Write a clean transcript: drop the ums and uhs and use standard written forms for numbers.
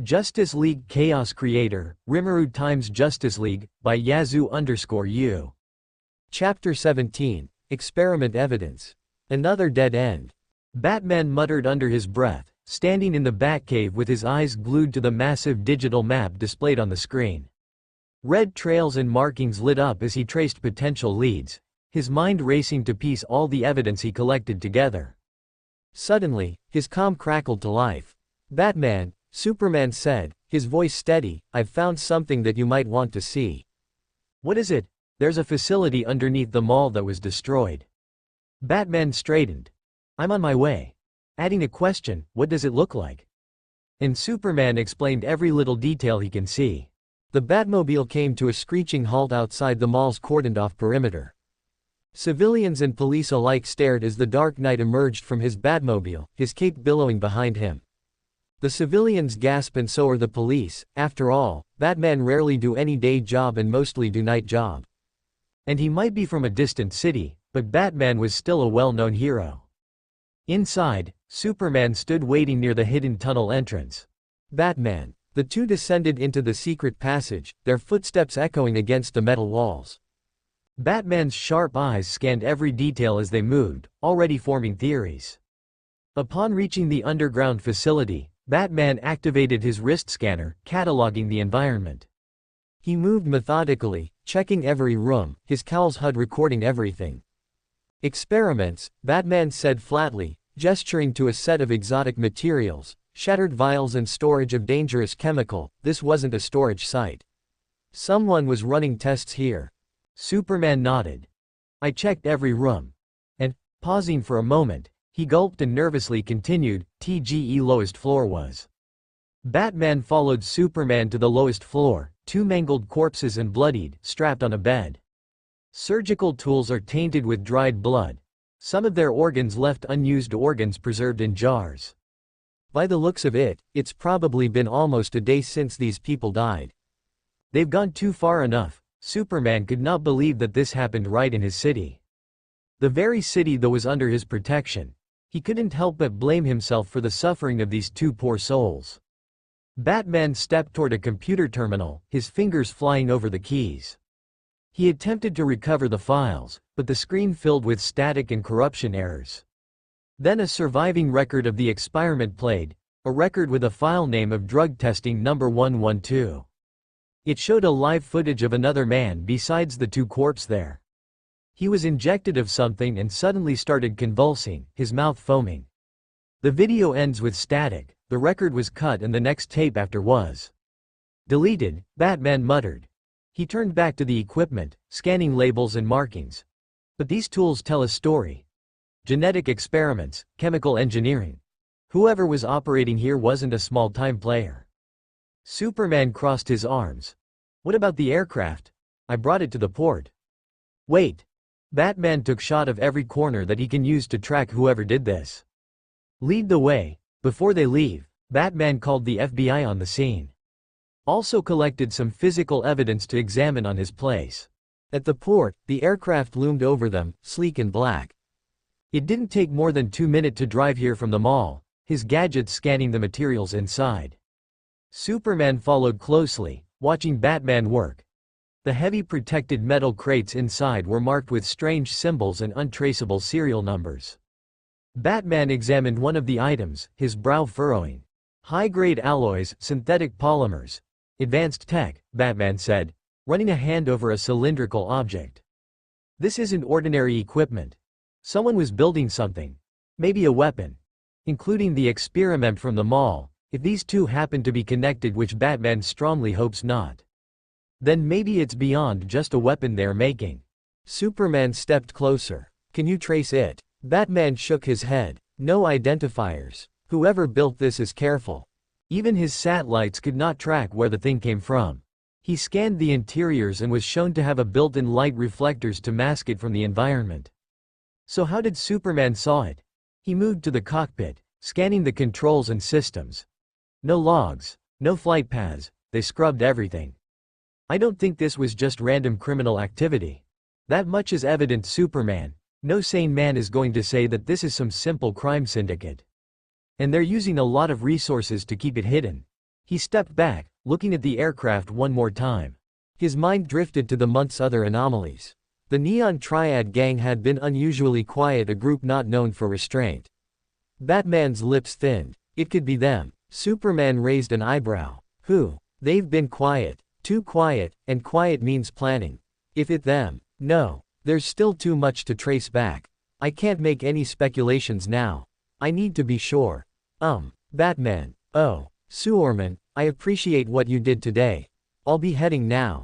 Justice League Chaos Creator, Rimuru times Justice League, by Yazoo_U. Chapter 17, Experiment Evidence. Another dead end. Batman muttered under his breath, standing in the Batcave with his eyes glued to the massive digital map displayed on the screen. Red trails and markings lit up as he traced potential leads, his mind racing to piece all the evidence he collected together. Suddenly, his comm crackled to life. "Batman," Superman said, his voice steady, "I've found something that you might want to see." "What is it?" "There's a facility underneath the mall that was destroyed." Batman straightened. "I'm on my way." Adding a question, "What does it look like?" And Superman explained every little detail he can see. The Batmobile came to a screeching halt outside the mall's cordoned-off perimeter. Civilians and police alike stared as the Dark Knight emerged from his Batmobile, his cape billowing behind him. The civilians gasp and so are the police. After all, Batman rarely do any day job and mostly do night job. And he might be from a distant city, but Batman was still a well-known hero. Inside, Superman stood waiting near the hidden tunnel entrance. "Batman." The two descended into the secret passage, their footsteps echoing against the metal walls. Batman's sharp eyes scanned every detail as they moved, already forming theories. Upon reaching the underground facility, Batman activated his wrist scanner, cataloging the environment. He moved methodically, checking every room, his cowl's HUD recording everything. "Experiments," Batman said flatly, gesturing to a set of exotic materials, shattered vials and storage of dangerous chemical. This wasn't a storage site. Someone was running tests here. Superman nodded. "I checked every room." And, pausing for a moment, he gulped and nervously continued, "TGE lowest floor was." Batman followed Superman to the lowest floor, two mangled corpses and bloodied, strapped on a bed. Surgical tools are tainted with dried blood. Some of their organs left unused, organs preserved in jars. By the looks of it, it's probably been almost a day since these people died. They've gone too far enough. Superman could not believe that this happened right in his city. The very city that was under his protection. He couldn't help but blame himself for the suffering of these two poor souls. Batman stepped toward a computer terminal, his fingers flying over the keys. He attempted to recover the files, but the screen filled with static and corruption errors. Then a surviving record of the experiment played, a record with a file name of drug testing number 112. It showed a live footage of another man besides the two corpses there. He was injected of something and suddenly started convulsing, his mouth foaming. The video ends with static. The record was cut and the next tape after was deleted, Batman muttered. He turned back to the equipment, scanning labels and markings. But these tools tell a story. Genetic experiments, chemical engineering. Whoever was operating here wasn't a small-time player. Superman crossed his arms. "What about the aircraft? I brought it to the port." "Wait." Batman took shot of every corner that he can use to track whoever did this. "Lead the way." Before they leave, Batman called the FBI on the scene. Also collected some physical evidence to examine on his place. At the port, the aircraft loomed over them, sleek and black. It didn't take more than 2 minutes to drive here from the mall, his gadgets scanning the materials inside. Superman followed closely, watching Batman work. The heavy protected metal crates inside were marked with strange symbols and untraceable serial numbers. Batman examined one of the items, his brow furrowing. "High-grade alloys, synthetic polymers. Advanced tech," Batman said, running a hand over a cylindrical object. "This isn't ordinary equipment. Someone was building something. Maybe a weapon. Including the experiment from the mall, if these two happen to be connected, which Batman strongly hopes not. Then maybe it's beyond just a weapon they're making." Superman stepped closer. "Can you trace it?" Batman shook his head. "No identifiers. Whoever built this is careful. Even his satellites could not track where the thing came from." He scanned the interiors and was shown to have a built-in light reflectors to mask it from the environment. So how did Superman saw it? He moved to the cockpit, scanning the controls and systems. No logs, no flight paths, they scrubbed everything. "I don't think this was just random criminal activity. That much is evident, Superman. No sane man is going to say that this is some simple crime syndicate. And they're using a lot of resources to keep it hidden." He stepped back, looking at the aircraft one more time. His mind drifted to the month's other anomalies. The Neon Triad gang had been unusually quiet, a group not known for restraint. Batman's lips thinned. It could be them. Superman raised an eyebrow. Who? They've been quiet. Too quiet, and quiet means planning. If it them. No. There's still too much to trace back. I can't make any speculations now. I need to be sure. Batman. Oh. Superman, I appreciate what you did today. I'll be heading now.